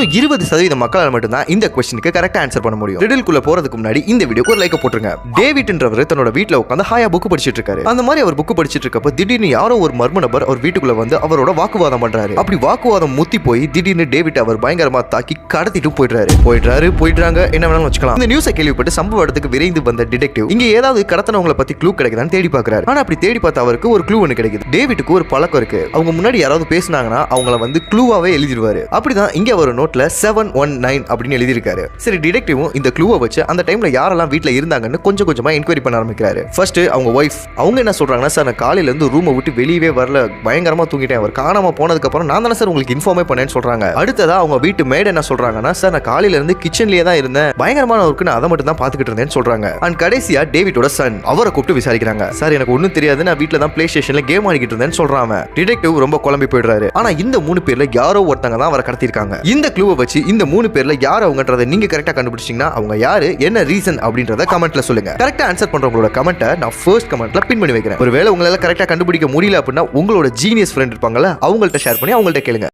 வெறும் 20% மக்களால் மட்டும்தான் இந்த கொஸ்டினுக்கு கரெக்டா ஆன்சர் பண்ண முடியும். ரிடில்குள்ள போறதுக்கு முன்னாடி இந்த வீடியோக்கு ஒரு லைக் போட்டுருங்க. டேவிட்ன்றவர் தன்னோட வீட்ல உட்கார்ந்து ஹாயா புக் படிச்சிட்டு இருக்காரு. அந்த மாதிரி அவர் புக் படிச்சிட்டு இருக்கப்ப திடீர்னு யாரோ ஒரு மர்ம நபர் அவர் வீட்டுக்குள்ள வந்து அவரோட வாக்குவாதம் பண்றாரு. அப்படி வாக்குவாதம் முத்தி போய் திடீர்னு டேவிட் அவர் பயங்கரமா தாக்கி கடத்திட்டு போயிடுறாங்க என்ன வேணாலும் வச்சுக்கலாம். இந்த நியூஸை கேள்விப்பட்டு சம்பவ இடத்துக்கு விரைந்து வந்த டிடெக்டிவ் இங்க ஏதாவது கடத்தனவங்களை பத்தி க்ளூ கிடைக்குதான்னு தேடி பார்க்கறாரு. ஆனா அப்படி தேடி பார்த்த அவருக்கு ஒரு க்ளூ ஒன்னு கிடைக்குது. டேவிட்டுக்கு ஒரு பழக்கம் இருக்கு. அவங்க முன்னாடி யாராவது பேசினாங்கன்னா அவங்கள வந்து க்ளூவாவே எழுதிடுவாரு. அப்படிதான் இங்க ஒரு நோட்ல 719 அப்படின்னு எழுதியிருக்காரு. சரி, டிடெக்டிவும் இந்த க்ளூவை வச்சு அந்த டைம்ல யாரெல்லாம் வீட்ல இருந்தாங்கன்னு கொஞ்சம் கொஞ்சமா என்கொயரி பண்ண ஆரம்பிக்கிறாரு. ஃபர்ஸ்ட் அவங்க ஒய்ஃப், அவங்க என்ன சொல்றாங்கன்னா, சார் நான் காலையில இருந்து ரூமை விட்டு வெளியவே வரல, பயங்கரமா தூங்கிட்டேன், அவர் காணாம போனதுக்கு அப்புறம் நான் தானே சார் உங்களுக்கு இன்ஃபார்மே பண்ணேன்னு சொல்றாங்க. அடுத்ததா அவங்க வீட்டு மேட் என்ன சொல்றாங்கன்னா, சார் நான் காலையில இருந்து கிச்சன்லயே தான் இருந்தேன், பயங்கரமான ஒர்க்கு, நான் அதை மட்டும் தான் பாத்துக்கிட்டு இருந்தேன்னு சொல்றாங்க. அண்ட் கடைசியா டேவிட்டோட சன், அவரை கூப்பிட்டு விசாரிக்கிறாங்க. சார் எனக்கு ஒன்னும் தெரியாது, நான் வீட்ல தான் பிளே ஸ்டேஷன்ல கேம் ஆடிக்கிட்டு இருந்தேன்னு சொல்றாங்க. டிடெக்டிவ் ரொம்ப குழம்பி போயிடுறாரு. ஆனா இந்த 3 பேர்ல யாரோ ஒருத்தங்க தான் அவரை கடத்திருக்காங்க. இந்த க்ளூவை வச்சு இந்த 3 பேர்ல யார் அவங்கன்றதை நீங்க கரெக்டா கண்டுபிடிச்சீங்கன்னா அவங்க யாரு, என்ன ரீசன் அப்படின்றத கமெண்ட்ல சொல்லுங்க. கரெக்டா ஆன்சர் பண்றவங்களோட கமெண்ட்டை நான் ஃபர்ஸ்ட் கமெண்ட்ல பின் பண்ணி வைக்கிறேன். ஒருவேளை உங்களால கரெக்டா கண்டுபிடிக்க முடியல அப்படின்னா உங்களோட ஜீனியஸ் ஃப்ரெண்ட் இருப்பாங்கல்ல, அவங்கள்ட்ட ஷேர் பண்ணி அவங்கள்ட்ட கேளுங்க.